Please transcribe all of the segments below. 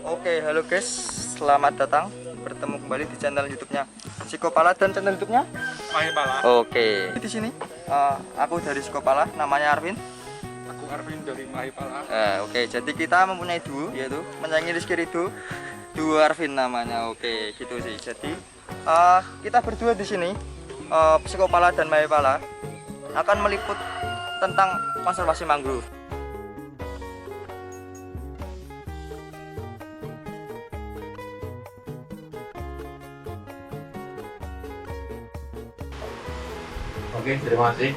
Oke, halo guys, selamat datang bertemu kembali di channel YouTube-nya Psikopala dan channel YouTube-nya Mahipala. Oke, di sini aku dari Psikopala, namanya Arvin. Aku Arvin dari Mahipala. Oke, jadi kita mempunyai duo, yaitu menyanyi Rizky Ridho, duo Arvin namanya. Oke, gitu sih. Jadi kita berdua di sini, Psikopala dan Mahipala, akan meliput tentang konservasi mangrove. Oke, terima kasih.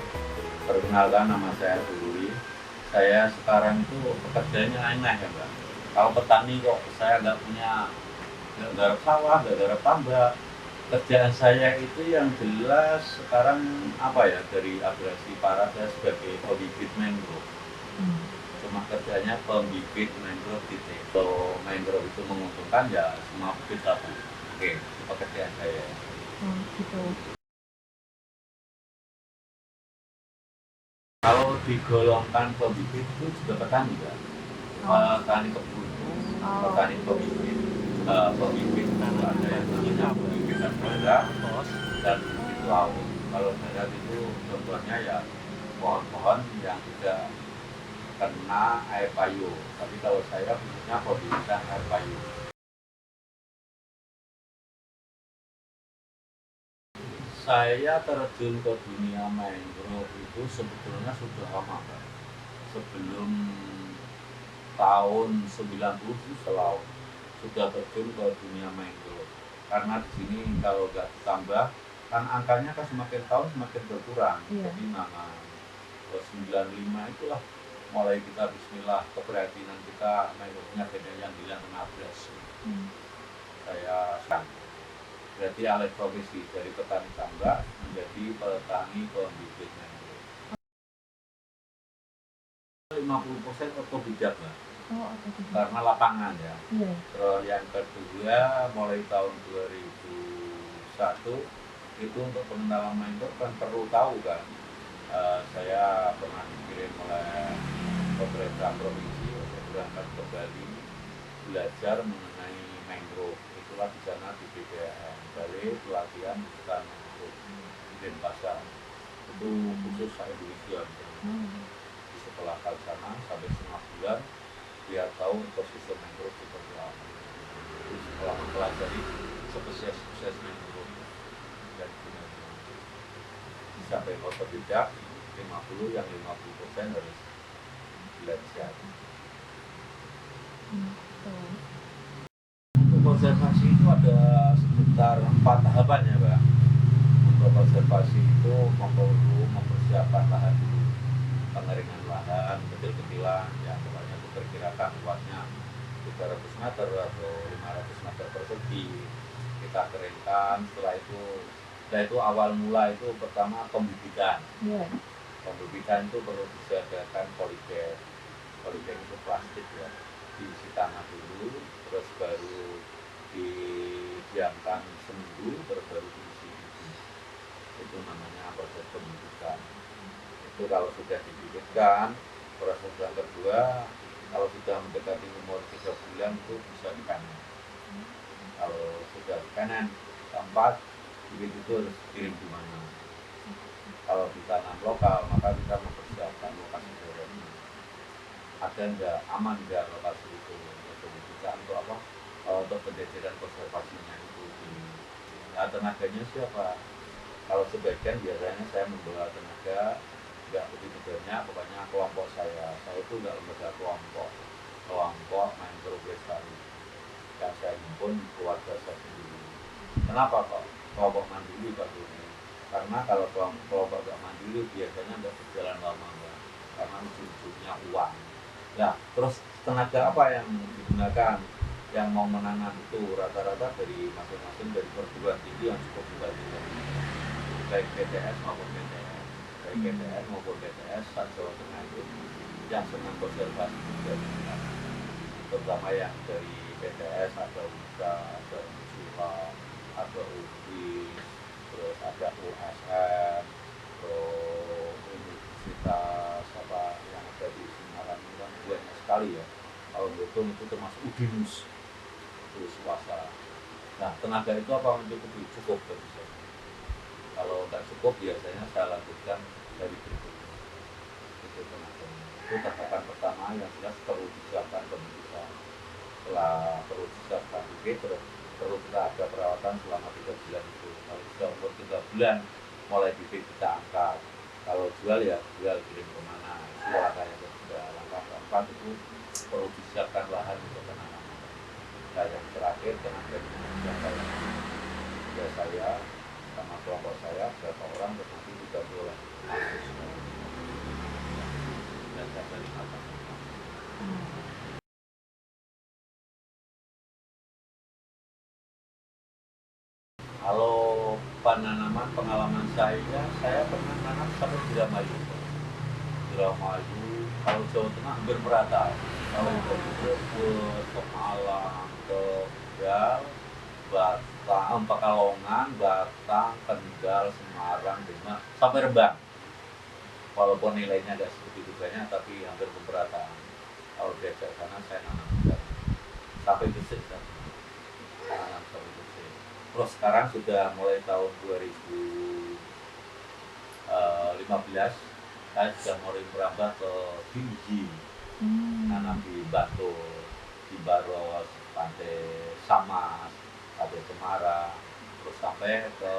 Perkenalkan, nama saya Ruli. Saya sekarang itu pekerjaannya aneh ya, Mbak. Kalau petani kok saya nggak garap sawah, nggak garap tambak. Kerjaan saya itu yang jelas sekarang apa ya, dari agresi para saya sebagai pembibit mangrove. Cuma kerjanya pembibit mangrove titik. Kalau mangrove itu menguntungkan ya semua bibit laku. Oke, itu pekerjaan saya. Gitu. Kalau digolongkan pembibit itu juga petani kan, petani kebun, petani pembibit, pembibit itu ada yang namanya pembibitan darat dan pembibit laut. Kalau darat itu contohnya ya pohon-pohon yang tidak kena air payung. Tapi kalau saya khususnya pembibitan air payung. Saya terjun ke dunia mangrove itu sebetulnya sudah lama, Pak. Sebelum tahun 90 itu sudah terjun ke dunia mangrove. Karena di sini kalau nggak ditambah, kan angkanya kan semakin tahun semakin berkurang. Iya. Jadi nama 95 itulah mulai kita bismillah, keprihatinan kita mangrove-nya beda yang bilang kena abrasi. Saya berarti alih profesi dari petani tambak menjadi petani pembibit mangrove. 50% otodidak lah, karena lapangan ya. Iya. Terus yang kedua mulai tahun 2001 itu untuk pengenalan mangrove kan perlu tahu kan. Saya pernah dikirim oleh pemerintah provinsi untuk berangkat ke Bali belajar mengenai mangrove. Itulah di sana di BPN Bali pelatihan hutan mangrove di Denpasar. Itu khusus saya Indonesia. Setelah ke sana sampai setengah bulan biar tahu ekosistem mangrove seperti apa. Itu setelah mempelajari spesies mangrove dan sampai otodidak 50, yang 50% harus belajar. Untuk konservasi itu ada sekitar 4 tahapan ya, Pak. Untuk konservasi itu mempersiapkan lahan dulu, pengeringan lahan kecil-kecilan, ya pokoknya diperkirakan luasnya 300 meter atau 500 meter persegi. Kita keringkan, setelah itu awal mula itu pertama pembibitan. Iya. Pembibitan itu perlu disediakan polybag. Polybag itu plastik ya, diisi tanah dulu, terus baru didiamkan seminggu, terus baru diisi. Itu namanya proses pembibitan. Itu kalau sudah dibibitkan, proses yang kedua kalau sudah mendekati umur 3 bulan itu bisa dipanen. Kalau sudah dipanen, keempat bibit itu harus dikirim di mana. Kalau ditanam lokal maka kita mempersiapkan lokasi daerahnya. Ada enggak, aman enggak lokasi itu untuk kita untuk apa? Untuk penjajaran konservasinya itu. Nah, tenaganya siapa? Kalau sebagian biasanya saya membawa tenaga, nggak begitu banyak, pokoknya kelompok saya itu nggak lembaga kelompok mangrove lestari yang saya himpun keluarga saya sendiri. Kenapa kok kelompok mandiri Pak Doni? Karena kalau kelompok nggak mandiri biasanya nggak berjalan lama, Mbak, karena ujung-ujungnya uang. Nah, terus tenaga apa yang digunakan? Yang mau menanam itu rata-rata dari masing-masing dari perguruan tinggi yang cukup dibandingkan, baik PTS maupun PTS. Baik PTS maupun PTS Jawa Tengah itu yang senang konservasi juga, terutama yang dari PTS ada UNSA, ada UNSULA, ada UBI, terus ada USM, terus universitas apa yang ada di Semarang itu kan banyak sekali ya. Kalau betul itu termasuk UDINUS, itu swasta. Nah, tenaga itu apa mencukupi? Cukup bagi saya. Kalau nggak cukup, biasanya saya lanjutkan dari berikutnya. Itu tenaganya. Itu tahapan pertama yang jelas perlu disiapkan pemeriksaan. Setelah perlu disiapkan terus perlu kita ada perawatan selama 3 bulan itu. Kalau sudah umur 3 bulan, mulai bibit kita angkat. Kalau jual ya jual, kirim kemana. Itu langkah yang sudah. Langkah keempat itu perlu disiapkan lahan untuk penanaman. Nah, yang terakhir tenaga siapa yang ya saya sama kelompok saya berapa orang terus nanti dibantu oleh mahasiswa dan saya dari atas. Kalau penanaman pengalaman saya pernah nanam sampai Indramayu. Kalau Jawa Tengah hampir merata. Kalau dari Brebes ke Malang ke Tegal, Batang, Pekalongan, Batang, Kendal, Semarang, Demak, sampai Rembang. Walaupun nilainya tidak sebegitu banyak, tapi hampir merata. Kalau diajak sana saya nanam sampai Gresik kan. Nanam sampai Gresik. Terus sekarang sudah mulai tahun 2015 saya sudah mulai merambah ke biji. Nanam di Bantul, di Baros, Pantai Samas, Pantai Cemara, terus sampai ke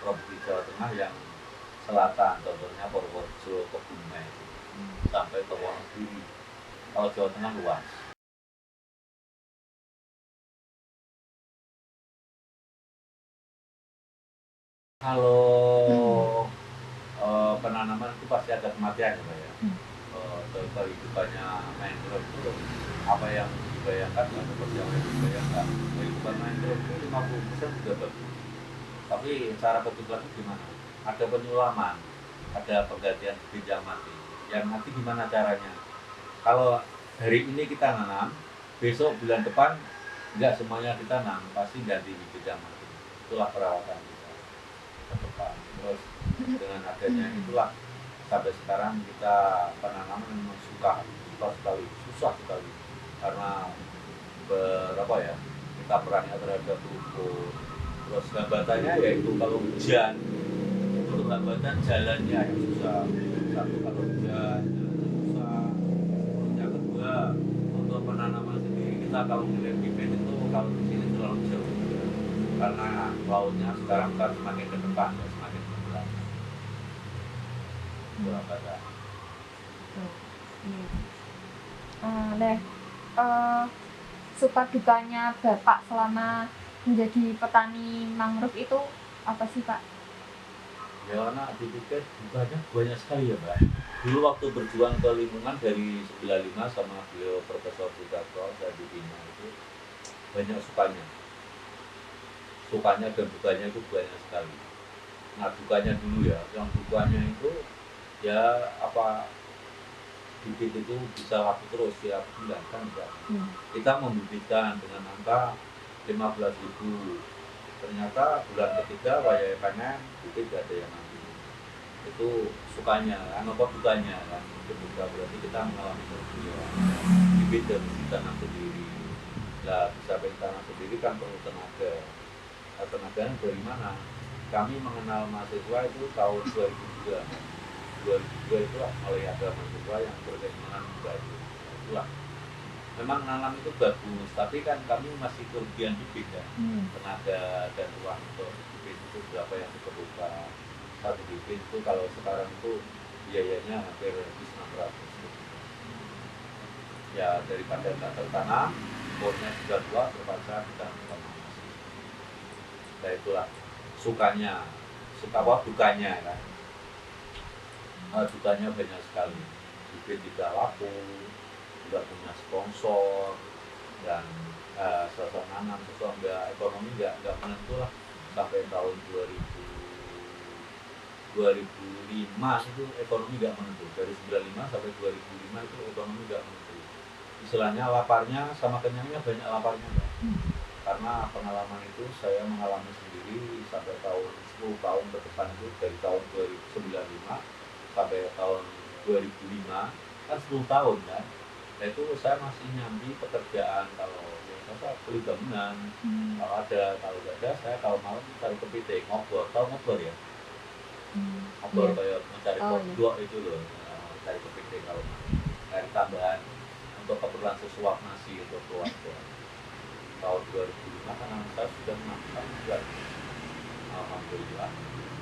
provinsi Jawa Tengah yang selatan, contohnya Purworejo, Kebumen, sampai ke Wonogiri. Kalau Jawa Tengah luas. Kalau penanaman itu pasti ada kematian ya Pak ya. Kehidupannya mangrove itu apa yang dibayangkan dan seperti yang dibayangkan. Kehidupan mangrove itu 50% sudah bagus. Tapi cara bagus lagi gimana? Ada penyulaman, ada penggantian bibit yang mati. Yang mati gimana caranya? Kalau hari ini kita nanam, besok bulan depan nggak semuanya kita nanam, pasti ganti bibit yang mati. Itulah perawatan kita ke depan. Terus dengan adanya itulah sampai sekarang kita penanaman memang susah sekali karena berapa ya, kita perangnya terhadap rumput. Terus hambatannya yaitu kalau hujan itu hambatan jalannya yang susah. Satu, kalau hujan jalannya susah. Terus yang kedua, untuk penanaman sendiri kita kalau melihat bibit itu kalau di sini terlalu jauh karena lautnya sekarang kan semakin ke depan ya, semakin ke belakang. Suka dukanya Bapak selama menjadi petani mangrove itu apa sih Pak? Ya karena dipikir dukanya banyak sekali ya Mbak. Dulu waktu berjuang ke lingkungan dari 95 sama beliau Profesor Sudarto saya dibina itu banyak sukanya dan dukanya itu banyak sekali. Nah dukanya dulu ya, yang dukanya itu ya apa bibit itu bisa laku terus tiap bulan kan enggak. Kita membibitkan dengan angka 15.000. Ternyata bulan ketiga wayai panen bibit gak ada yang nanti. Itu sukanya, apa dukanya kan. Itu juga berarti kita mengalami kerugian. Bibit harus ditanam sendiri. Nah, bisa ditanam sendiri kan perlu tenaga. Nah, tenaganya dari mana? Kami mengenal mahasiswa itu tahun 2002 itu oleh ada mahasiswa yang berkeinginan membantu. Itulah. Memang nanam itu bagus, tapi kan kami masih kerugian bibit ya. Tenaga dan uang untuk bibit itu berapa yang diperlukan. Satu bibit itu kalau sekarang itu biayanya hampir 600. Ya daripada nggak tertanam, umurnya sudah tua, terpaksa kita tanam. Nah itulah sukanya, dukanya kan. Dukanya banyak sekali. Bibit tidak laku, tidak punya sponsor, dan sosok nanam, sosok ekonomi nggak menentu lah sampai tahun 2005 itu ekonomi nggak menentu. Dari 95 sampai 2005 itu ekonomi nggak menentu. Istilahnya laparnya sama kenyangnya banyak laparnya Mbak. Karena pengalaman itu saya mengalami sendiri sampai tahun 10 tahun ke depan itu dari tahun 1995 sampai tahun 2005 kan 10 tahun kan. Nah itu saya masih nyambi pekerjaan kalau biasa beli bangunan. Hmm. Kalau nggak ada, saya kalau malam cari kepiting, ngobor, tahu ngobor ya? Ngobor Iya. kayak mencari Oh, iya. kodok itu loh, cari kepiting kalau cari tambahan untuk keperluan sesuap nasi untuk keluarga. Tahun 2005 kan anak saya sudah makan bulan, alhamdulillah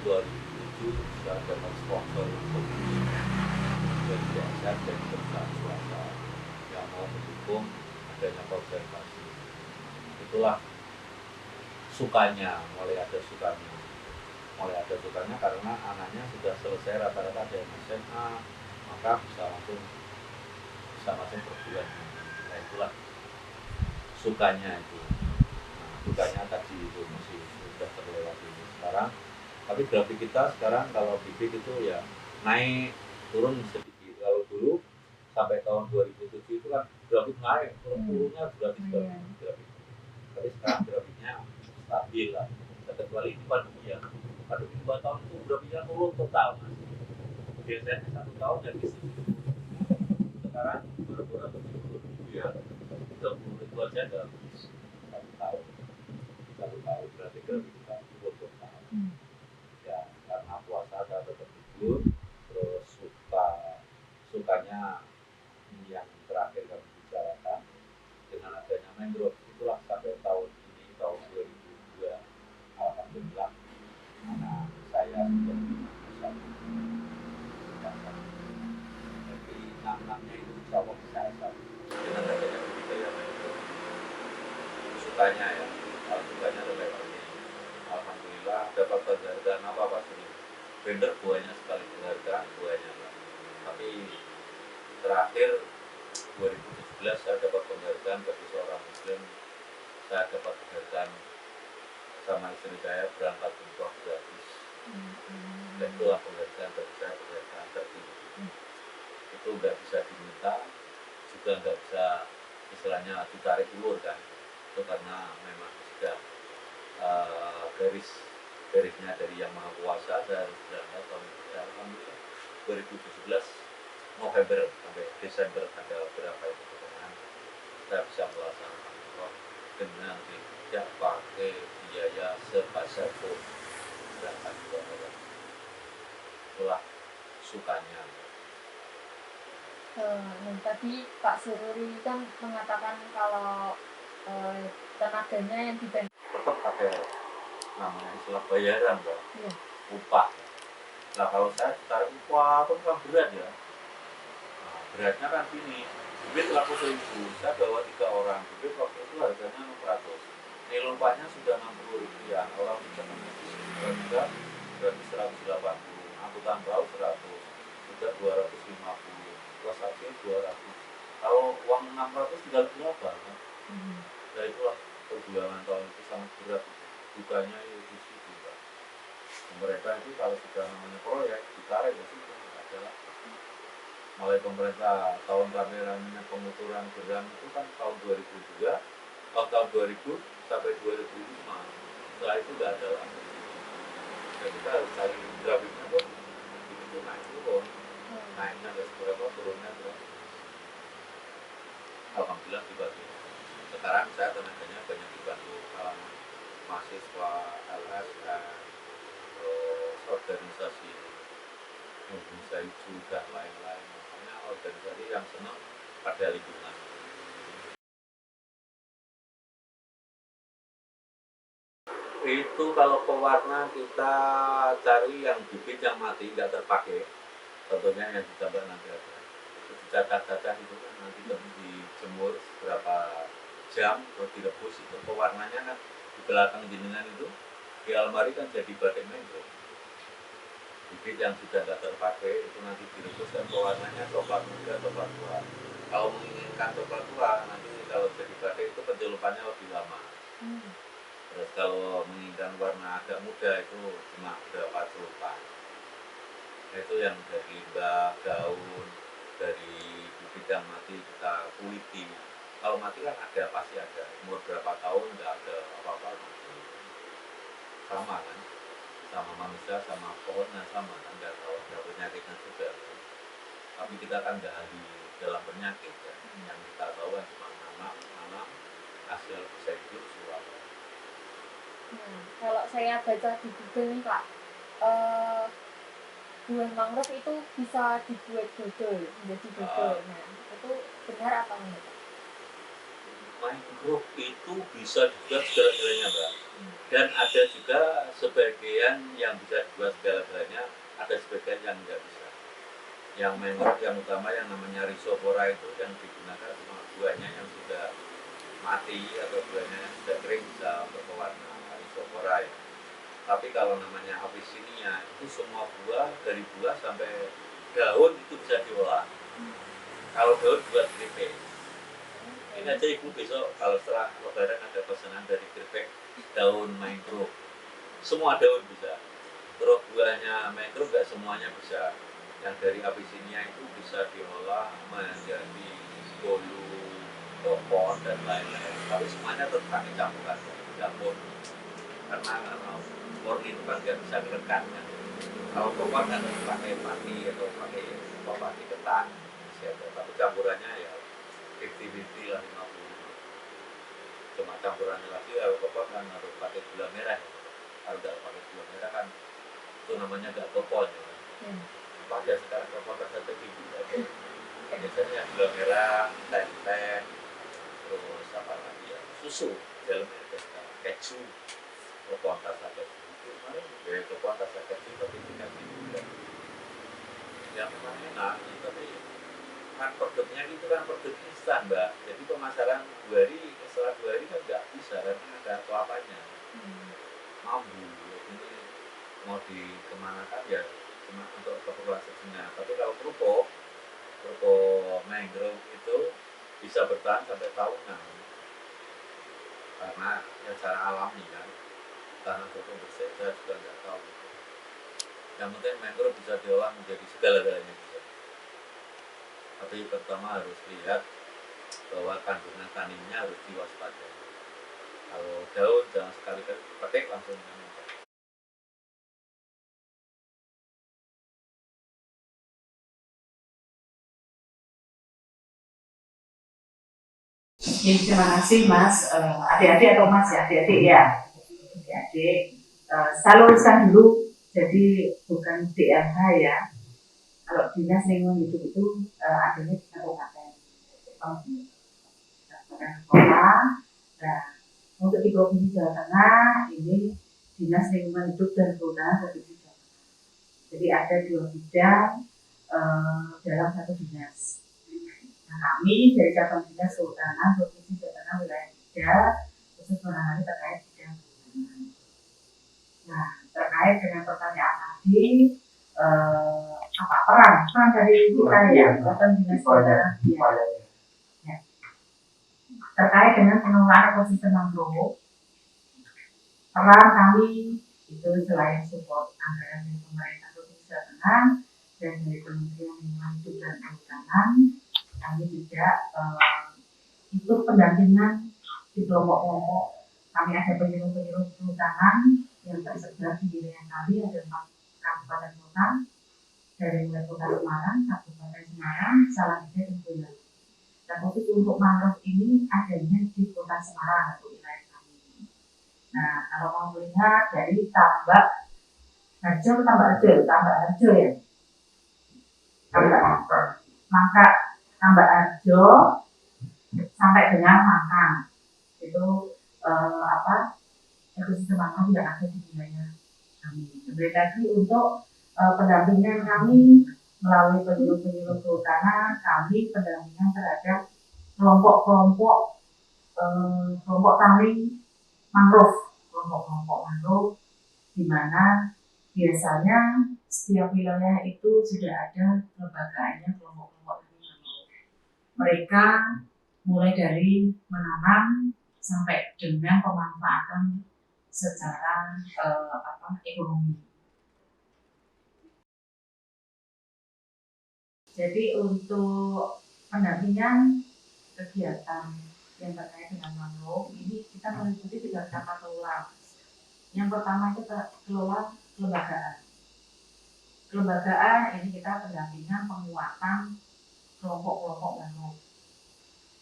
2007 sudah dapat sponsor untuk dari DSR dan perusahaan swasta yang mau mendukung adanya konservasi. Itulah sukanya, mulai ada sukanya karena anaknya sudah selesai rata-rata dari SMA, maka bisa masuk perguruan. Nah itulah sukanya itu. Nah, dukanya tadi itu masih sudah terlewati sekarang. Tapi grafik kita sekarang kalau bibit itu ya naik turun sedikit. Kalau dulu sampai tahun 2007 itu kan grafik naik, turunnya gratis Iya. grafik. Tapi sekarang grafiknya stabil lah. Kecuali ini pandemi ya. Pandemi 2 tahun itu grafiknya turun total mas. Biasanya 1 tahun dan bisa. Sekarang berat-berat turun ya. 30 ribu aja dalam 1 tahun. 1 tahun berarti grafik kita turun total. Ya karena puasa saya tetap tidur, terus sukanya yang terakhir kami bicarakan dengan adanya mangrove, itulah sampai tahun ini tahun 2002 alhamdulillah anak saya sudah satu jadi enam-enamnya itu insya Allah saya satu dengan adanya budidaya mangrove sukanya ya sukanya levelnya alhamdulillah dapat penghargaan apa ini vendor banyak sekali penghargaan banyak tapi terakhir 2017 saya dapat penghargaan bagi seorang muslim. Saya dapat penghargaan sama istri saya berangkat umroh gratis. Dan itulah penghargaan bagi saya, penghargaan tertinggi. Itu nggak bisa diminta, juga nggak bisa istilahnya ditarik ulur kan. Itu karena memang sudah garisnya dari Yang Maha Kuasa dan berangkat tahun alhamdulillah 2017 November sampai Desember tanggal berapa itu pertengahan kita bisa melaksanakan umroh dengan tidak pakai biaya sebesar pun berangkat ke umroh. Itulah sukanya. Tadi Pak Sururi kan mengatakan kalau tenaganya yang dibantu Tetap pakai namanya istilah bayaran Mbak. Iya. Upah. Nah kalau saya tarik upah itu kan berat ya. Beratnya kan gini, bibit laku 1.000, saya bawa 3 orang, bibit waktu itu harganya 600. Ini lompatnya sudah 60 rupiah, orang bisa juga berarti 180, angkutan bau 100, juga 250, plus aja 200. Kalau uang 600 tinggal berapa kan? Nah itulah perjuangan tahun itu sangat berat, dukanya itu di situ Pak. Mereka itu kalau sudah namanya proyek, ditarik ke situ, nggak ada lah. Mulai pemerintah tahun kameranya penguturan geram itu kan tahun 2002, tahun 2000 sampai 2005. Setelah itu nggak ada lagi. Dan kita harus cari grafiknya pun itu naik turun, naiknya nggak seberapa, turunnya berapa. Alhamdulillah dibagi. Sekarang saya tenaganya banyak dibantu kalangan mahasiswa, LSM, terus organisasi Indonesia Hijau dan lain-lain. Organisasi yang senang pada lingkungan. Itu kalau pewarna kita cari yang bibit yang mati nggak terpakai, contohnya yang digambar nanti ada. Itu dicacah-cacah itu kan nanti dijemur beberapa jam terus direbus itu pewarnanya kan di belakang jenengan itu di almari kan jadi batik mangrove. Bibit yang sudah tidak terpakai itu nanti direbus dan pewarnanya coklat muda, coklat tua. Kalau menginginkan coklat tua, nanti kalau jadi batik itu pencelupannya lebih lama. Terus kalau menginginkan warna agak muda itu cuma berapa celupan. Itu yang dari limbah, daun, dari bibit yang mati kita kuliti. Kalau mati kan ada, pasti ada. Umur berapa tahun nggak ada apa-apa. Sama kan? Sama manusia, sama pohonnya sama kan, nggak tahu ada penyakitnya juga kan? Tapi kita kan nggak ahli dalam penyakit kan, yang kita tahu kan cuma nanam, kasih hasil bisa hidup suap. Kalau saya baca di Google nih Kak, eh, buah mangrove itu bisa dibuat dodol, menjadi dodol. Nah, itu benar atau enggak? Mangrove itu bisa dibuat segala-galanya, Mbak. Dan ada juga sebagian yang bisa dibuat segala-galanya, ada sebagian yang nggak bisa. Yang mangrove yang utama yang namanya Rhizophora itu yang digunakan cuma buahnya yang sudah mati atau buahnya yang sudah kering bisa berwarna Rhizophora ya. Tapi kalau namanya Abyssinia itu semua buah, dari buah sampai daun itu bisa diolah. Kalau daun buat keripik. Ini aja ibu besok kalau setelah lebaran ada pesanan dari keripik daun mangrove. Semua daun bisa. Terus buahnya mangrove nggak semuanya bisa. Yang dari Abyssinia itu bisa diolah menjadi bolu, topon dan lain-lain. Tapi semuanya tetap pakai campuran, campur. Karena murni itu kan nggak bisa direkan kan. Kalau topon kan pakai pati atau pakai pati ketan, tapi campurannya ya 50-50 lah 50. Cuma campurannya lagi kalau topon kan harus pakai gula merah. Kalau nggak pakai gula merah kan itu namanya nggak topon. Pakai sekarang topon rasa tinggi aja. Biasanya gula merah, teh, terus apa lagi ya, susu dalamnya ada keju, topon rasa keju. Itu topon rasa keju tapi dikasih gula. Ya memang enak, tapi kan produknya itu kan produk instan, Mbak. Jadi pemasaran 2 hari, setelah 2 hari kan nggak bisa karena ada kelapanya. Mambu, ini mau dikemanakan ya cuma untuk keperluan sejenak. Tapi kalau kerupuk mangrove itu bisa bertahan sampai tahunan karena ya secara alami kan, karena kerupuk bersih saya juga nggak tahu. Yang penting mangrove bisa diolah menjadi segala-galanya bisa. Tapi pertama harus lihat bahwa kandungan taninnya harus diwaspadai. Kalau daun jangan sekali-kali petik langsung minum. Terima kasih Mas, adik-adik atau Mas ya, adik-adik ya, adik-adik. Saya luruskan dulu, jadi bukan DLH ya. Kalau dinas lingkungan hidup itu adanya di kabupaten kota. Nah, untuk di Provinsi Jawa Tengah ini dinas lingkungan hidup dan kehutanan Provinsi Jawa Tengah. Jadi ada 2 bidang dalam satu dinas. Nah, kami dari cabang dinas kehutanan Provinsi Jawa Tengah wilayah 3 khusus menangani terkait bidang kehutanan. Nah, terkait dengan pertanyaan tadi, apa peran dari kita ya, cabang dinas kehutanan ya, terkait dengan pengelolaan ekosistem mangrove. Peran kami itu selain support anggaran dari pemerintah Provinsi Jawa Tengah dan dari Kementerian Lingkungan Hidup dan Kehutanan, kami juga ikut pendampingan di kelompok-kelompok. Kami ada penyuluh-penyuluh kehutanan yang tersebar di wilayah kami, ada 4 kabupaten kota, dari mulai kota Semarang, Kabupaten Semarang, Salatiga, dan Boyolali. Dan khusus untuk mangrove ini adanya di kota Semarang atau wilayah kami. Nah, kalau mau melihat dari Tambak Harjo ya, maka Tambak Harjo sampai dengan Makang itu ekosistem mangrove yang ada di wilayah kami. Kembali lagi untuk pendampingan kami melalui penyuluh-penyuluh kehutanan, kami pendampingan terhadap kelompok-kelompok tani mangrove, di mana biasanya setiap wilayah itu sudah ada kelembagaannya kelompok-kelompok tani mangrove. Mereka mulai dari menanam sampai dengan pemanfaatan secara ekonomi. Jadi untuk pendampingan kegiatan yang terkait dengan mangrove ini kita meliputi 3 tata kelola. Yang pertama itu kelola kelembagaan. Kelembagaan ini kita pendampingan penguatan kelompok-kelompok mangrove.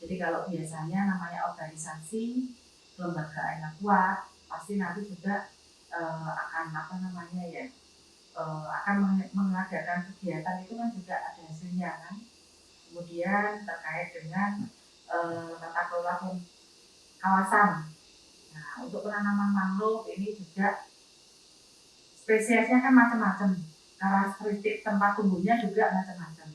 Jadi kalau biasanya namanya organisasi kelembagaan yang kuat, pasti nanti juga akan apa namanya ya, akan mengadakan kegiatan itu kan juga ada hasilnya kan. Kemudian terkait dengan tata kelola kawasan. Nah, untuk penanaman mangrove ini juga spesiesnya kan macam-macam, karakteristik tempat tumbuhnya juga macam-macam.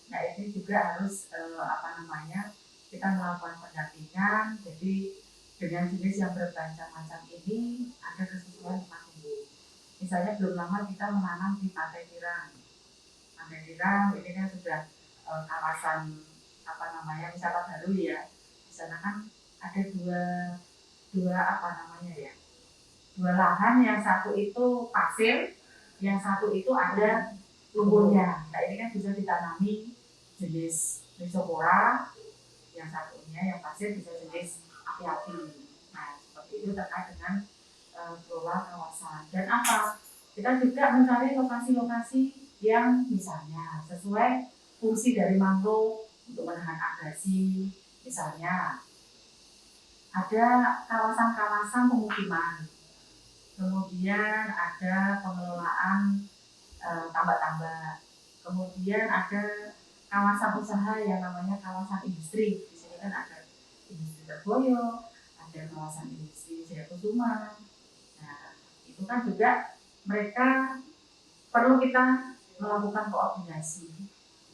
Nah, ini juga harus apa namanya, kita melakukan pendampingan. Jadi dengan jenis yang bermacam-macam ini ada kesesuaian tempat tumbuh. Misalnya belum lama kita menanam di Pantai Tirang. Pantai Tirang ini kan sudah kawasan apa namanya, wisata baru ya. Di sana kan ada dua apa namanya ya, dua lahan, yang satu itu pasir, yang satu itu ada lumpurnya. Nah, ini kan bisa ditanami jenis Rhizopora, yang satunya yang pasir bisa jenis api-api. Nah, seperti itu terkait dengan kelola kawasan. Dan apa? Kita juga mencari lokasi-lokasi yang misalnya sesuai fungsi dari mangrove untuk menahan abrasi. Misalnya ada kawasan-kawasan pemukiman, kemudian ada pengelolaan tambak-tambak, kemudian ada kawasan usaha yang namanya kawasan industri. Di sini kan ada industri Terboyo, ada kawasan industri Jayakusuma. Nah, itu kan juga mereka perlu kita melakukan koordinasi.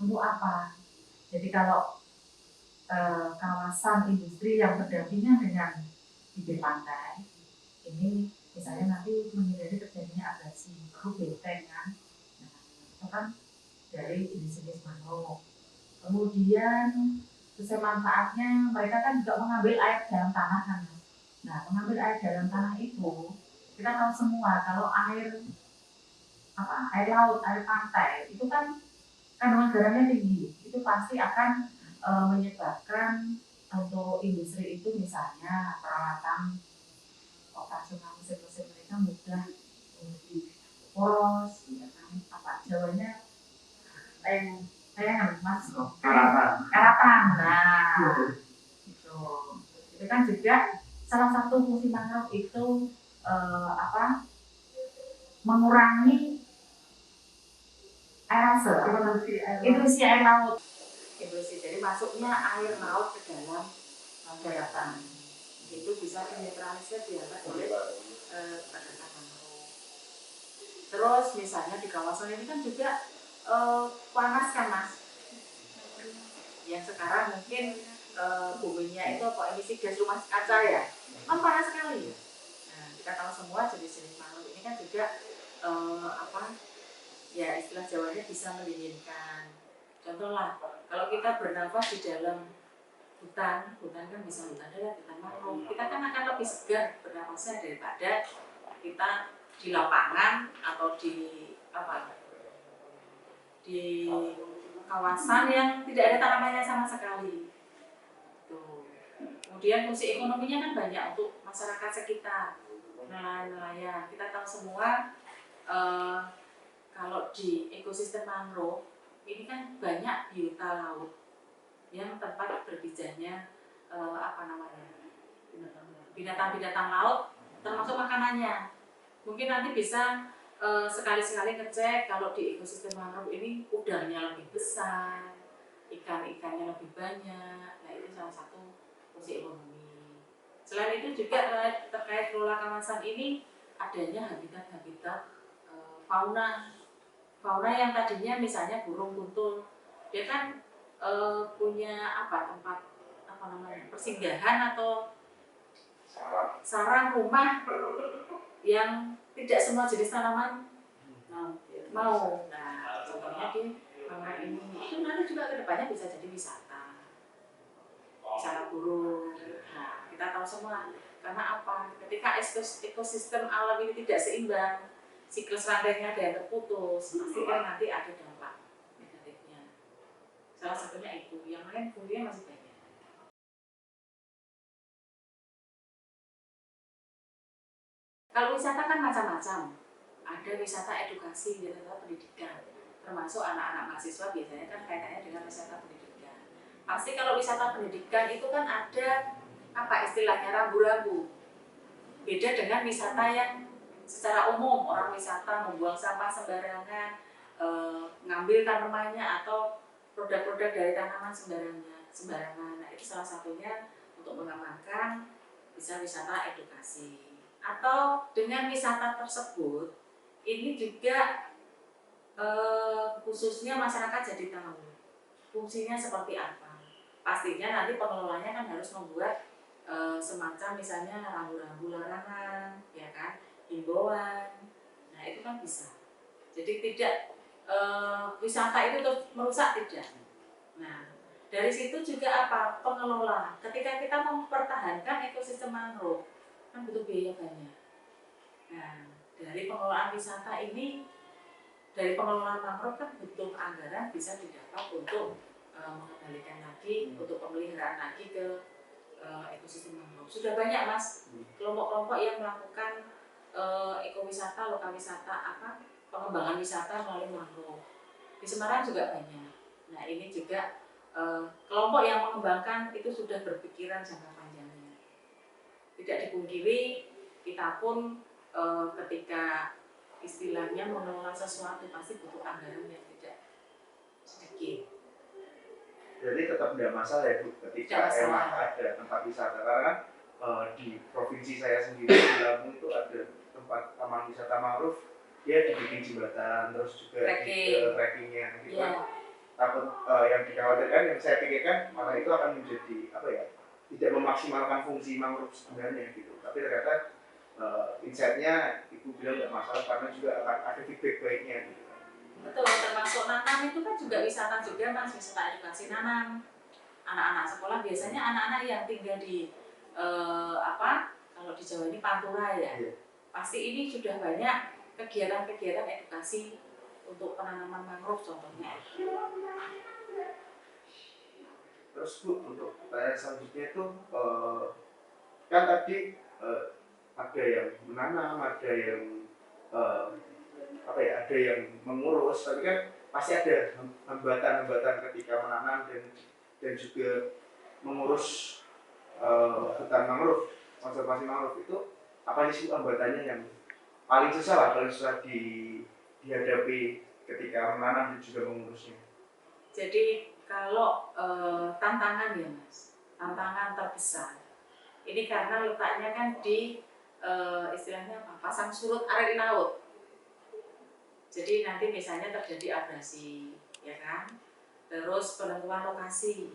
Untuk apa? Jadi kalau kawasan industri yang berdampingan dengan bibir pantai, ini misalnya nanti menghindari terjadinya abrasi, perlu benteng kan. Nah, itu kan dari jenis-jenis mangrove. Kemudian sesuai manfaatnya, mereka kan juga mengambil air dalam tanah kan. Nah, mengambil air dalam tanah itu, kita tahu semua kalau air air laut, air pantai itu kan kandungan garamnya tinggi. Itu pasti akan menyebabkan untuk industri itu misalnya peralatan operasional mesin-mesin mereka mudah menjadi poros, ya kan, apa Jawanya kayak mas karatan. Nah, itu kan juga salah satu fungsi mangrove itu mengurangi aerase, intrusi air laut. Jadi masuknya air laut ke dalam daratan itu bisa dinetralisir diangkat oleh daratan mangrove. Terus misalnya di kawasan ini kan juga panas kan mas, yang sekarang mungkin buminya itu emisi gas rumah kaca ya, kan panas sekali. Nah, kita tahu semua jenis-jenis mangrove ini kan juga ya istilah Jawanya bisa mendinginkan. Contoh lah, kalau kita bernafas di dalam hutan kan bisa hutan darat, hutan mangrove, kita kan akan lebih segar bernafasnya daripada kita di lapangan atau di kawasan yang tidak ada tanamannya sama sekali. Tuh. Kemudian fungsi ekonominya kan banyak untuk masyarakat sekitar, nelayan-nelayan. Kita tahu semua kalau di ekosistem mangrove ini kan banyak biota laut yang tempat berbijaknya binatang-binatang laut, termasuk makanannya. Mungkin nanti bisa sekali-sekali ngecek kalau di ekosistem mangrove ini udangnya lebih besar, ikan-ikannya lebih banyak. Nah, itu salah satu fungsi ekonomi. Selain itu juga terkait kelola kawasan ini adanya habitat-habitat fauna yang tadinya misalnya burung kuntul, dia kan punya tempat persinggahan atau sarang rumah yang tidak semua jenis tanaman mau. Nah, contohnya di mangrove ini itu nanti juga kedepannya bisa jadi wisata burung. Nah, kita tahu semua karena apa? Ketika ekosistem alam ini tidak seimbang, siklus rantainya ada yang terputus, pasti kan nanti ada dampak negatifnya. Salah satunya itu, yang lain fungsinya masih banyak. Kalau wisata kan macam-macam. Ada wisata edukasi, wisata pendidikan. Termasuk anak-anak mahasiswa biasanya kan kaitannya dengan wisata pendidikan. Pasti kalau wisata pendidikan itu kan ada apa istilahnya rambu-rambu. Beda dengan wisata yang secara umum, orang wisata membuang sampah sembarangan, ngambil tanamannya atau produk-produk dari tanaman sembarangan. Nah, itu salah satunya untuk mengamankan bisa wisata edukasi. Atau dengan wisata tersebut ini juga khususnya masyarakat jadi tahu fungsinya seperti apa. Pastinya nanti pengelolanya kan harus membuat semacam misalnya rambu-rambu larangan, ya kan, himbauan. Nah itu kan bisa. Jadi tidak wisata itu terus merusak, tidak. Nah dari situ juga apa, pengelola. Ketika kita mempertahankan ekosistem mangrove kan butuh biaya banyak. Nah dari pengelolaan wisata ini, dari pengelolaan mangrove kan butuh anggaran bisa didapat untuk mengembalikan lagi, untuk pemeliharaan lagi ke ekosistem mangrove. Sudah banyak mas kelompok-kelompok yang melakukan ekowisata, lokal wisata, pengembangan wisata melalui mangrove. Di Semarang juga banyak. Nah ini juga kelompok yang mengembangkan itu sudah berpikiran jangka panjangnya. Tidak dipungkiri kita pun ketika istilahnya mengelola sesuatu pasti butuh anggaran yang tidak sedikit. Jadi tetap tidak masalah ya Bu, ketika emang ada tempat wisata, karena di provinsi saya sendiri di Lampung itu ada tempat taman wisata mangrove, dia dibikin jembatan, terus juga trekkingnya gitu kan. Takut yang dikhawatirkan, yang saya pikirkan malah itu akan menjadi apa ya, tidak memaksimalkan fungsi mangrove sebenarnya gitu. Tapi ternyata insight-nya Ibu bilang tidak masalah karena juga akan ada feedback baiknya gitu. Betul, termasuk nanam itu kan juga wisata juga mas, wisata edukasi nanam. Anak-anak sekolah biasanya anak-anak yang tinggal di kalau di Jawa ini Pantura ya. Pasti ini sudah banyak kegiatan-kegiatan edukasi untuk penanaman mangrove contohnya. Terus Bu, untuk pertanyaan selanjutnya itu kan tadi ada yang menanam, ada yang ada yang mengurus, tapi kan pasti ada hambatan-hambatan ketika menanam dan juga mengurus hutan mangrove, konservasi mangrove. Itu apa sih hambatannya yang paling susah dihadapi ketika menanam dan juga mengurusnya? Jadi kalau tantangan ya mas, tantangan terbesar ini karena letaknya kan di istilahnya pasang surut area laut. Jadi nanti misalnya terjadi abrasi, ya kan? Terus penentuan lokasi.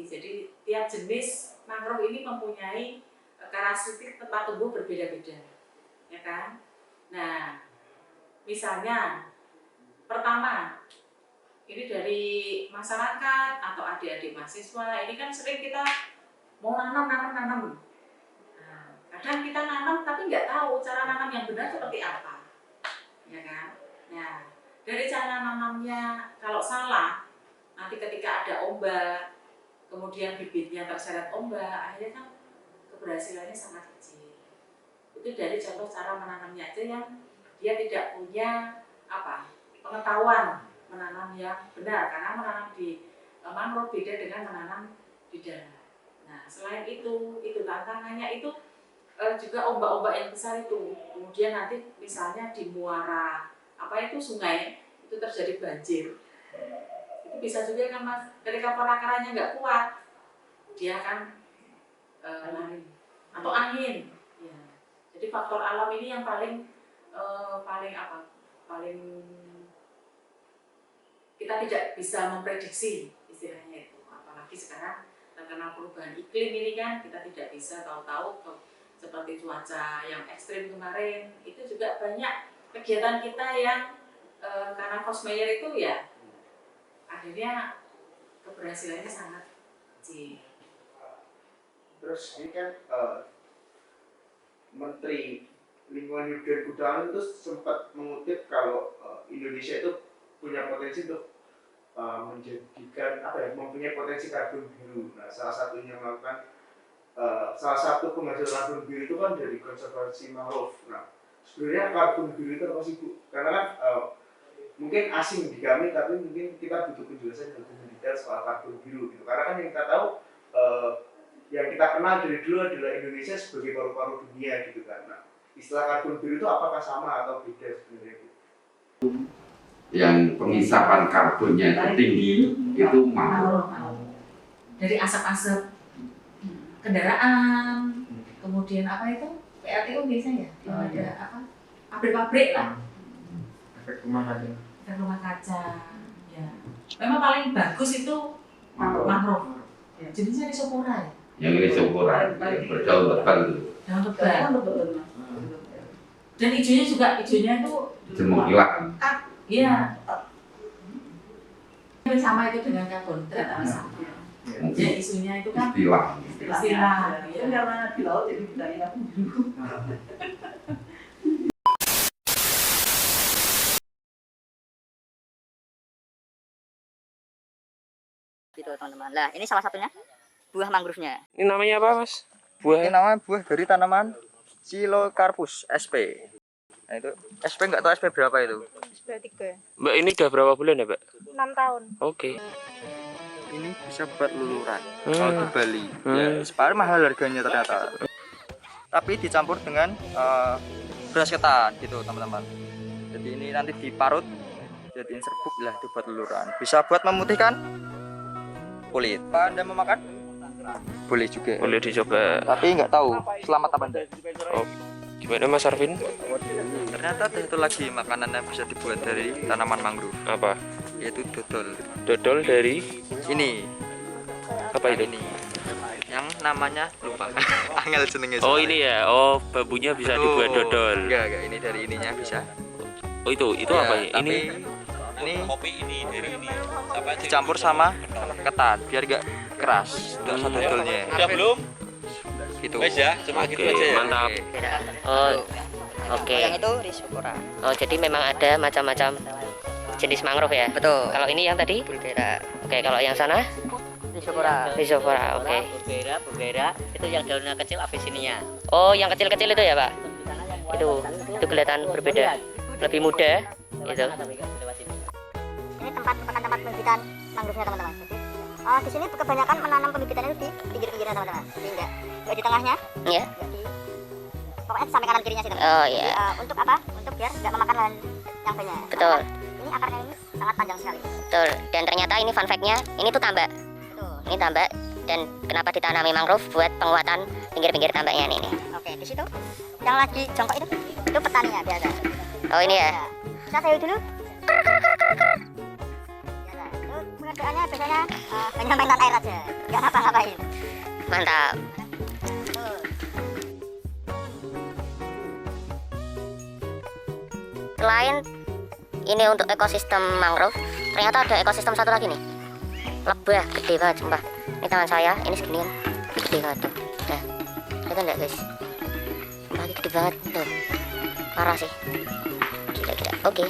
Jadi tiap jenis mangrove ini mempunyai karakteristik tempat tumbuh berbeda-beda, ya kan? Nah, misalnya pertama, ini dari masyarakat atau adik-adik mahasiswa, ini kan sering kita mau nanam. Nah, kadang kita nanam tapi nggak tahu cara nanam yang benar seperti apa. Ya kan? Nah, dari cara nanamnya kalau salah, nanti ketika ada ombak, kemudian bibitnya terseret ombak, akhirnya kan keberhasilannya sangat kecil. Itu dari contoh cara menanamnya aja yang dia tidak punya pengetahuan menanam yang benar, karena menanam di mangrove beda dengan menanam di darat. Nah, selain itu tantangannya itu juga ombak-ombak yang besar itu, kemudian nanti misalnya di muara sungai itu terjadi banjir, itu bisa juga kan mas, ketika penakarannya nggak kuat dia akan lari, atau angin ya. Jadi faktor alam ini yang paling kita tidak bisa memprediksi istilahnya itu, apalagi sekarang terkena perubahan iklim ini kan, kita tidak bisa tahu-tahu seperti cuaca yang ekstrim kemarin. Itu juga banyak kegiatan kita yang karena force majeure itu ya akhirnya keberhasilannya sangat kecil. Terus ini kan Menteri Lingkungan Hidup dan Kehutanan itu sempat mengutip kalau Indonesia itu punya potensi untuk mempunyai potensi karbon biru. Nah, salah satunya melakukan salah satu penghasil karbon biru itu kan dari konservasi mangrove. Nah, sebenarnya karbon biru itu apa sih Bu? Karena kan mungkin asing di kami, tapi mungkin kita butuh penjelasan yang lebih detail soal karbon biru gitu. Karena kan yang kita tahu yang kita kenal dari dulu adalah Indonesia sebagai paru-paru dunia gitu kan. Nah, istilah karbon biru itu apakah sama atau beda sebenarnya gitu? Yang pengisapan karbonnya itu tinggi itu mangrove. Dari asap-asap kendaraan, kemudian apa itu PLTU biasanya ya, ada apa pabrik-pabrik lah, Efek rumah kaca. dan rumah kaca. Ya, memang paling bagus itu mangrove. Ya, jenisnya Rhizopora ya. Yang Rhizopora berdaun lebat itu. Daun lebat. Dan hijaunya juga hijaunya itu Cemengkilak. iya. Sama itu dengan karbon, ternyata sama. Ya isunya itu kan Istilah. istilah. Ya. Karena di laut jadi bilangin aku biru. Gitu teman-teman. Lah ini salah satunya buah mangrove-nya. Ini namanya apa mas? Ini Buah. namanya buah dari tanaman Chilocarpus sp. Nah itu SP nggak tahu SP berapa itu. Sudah 3, Mbak ini udah berapa bulan ya mbak? 6 tahun. Oke. Ini bisa buat luluran Hmm. kalau di Bali. Ya, paling mahal harganya ternyata. Tapi dicampur dengan beras ketan gitu teman-teman. Jadi ini nanti diparut, jadiin serbuk lah itu buat luluran. Bisa buat memutihkan kulit. Apa Anda mau makan? Boleh juga. Boleh dicoba. Tapi nggak tahu selamat apa enggak. Oh, gimana mas Arvin? Ternyata ada satu lagi makanan yang bisa dibuat dari tanaman mangrove, Apa? yaitu dodol. Dodol dari Ini apa itu? ini yang namanya lupa. Angel jenenge. Oh ini ya. Oh bambunya bisa dibuat dodol. Enggak, ini dari ininya bisa. Oh itu Ya, apa ya? tapi Ini ini dicampur sama ketan biar enggak keras untuk rasa dodolnya. Udah belum? Gitu. Wes ya, cuma Oke, gitu aja ya. mantap. Oh, oke. Yang itu Rhizopora. Oh, jadi memang ada macam-macam jenis mangrove ya? Betul. Kalau ini yang tadi? Bulgara. Oke, kalau yang sana? Rhizopora. Rhizopora, oke. Bulgara itu yang daunnya kecil Abyssinia. Oh, yang kecil-kecil itu ya, Pak? Itu kelihatan berbeda. Lebih muda, gitu. Ini bukan tempat pembibitan mangrove-nya teman-teman. Jadi di sini kebanyakan menanam pembibitannya itu di pinggir-pinggirnya teman-teman. Jadi enggak di tengahnya. Iya. Pokoknya di samping kanan kirinya sih teman. Oh, Jadi, iya. untuk apa? Untuk biar nggak memakan lahan yang banyak. Betul. Ini akarnya ini sangat panjang sekali. Betul. Dan ternyata ini fun fact-nya, ini tuh tambak. Betul. Ini tambak. Dan kenapa ditanami mangrove? Buat penguatan pinggir-pinggir tambaknya ini. Oke, di situ yang lagi jongkok itu petaninya biasa. Oh, ini ya? Kita sayur dulu. Biasa. Itu pengerjaannya biasanya hanya mainan air aja, nggak ngapa-ngapain. Mantap. Tuh. Selain ini untuk ekosistem mangrove, ternyata ada ekosistem satu lagi nih. Lebah, gede banget sumpah. Ini tangan saya, ini seginian. Gede banget tuh. Nah, lihat enggak guys? Lagi gede banget tuh. Parah sih. Gila. Oke.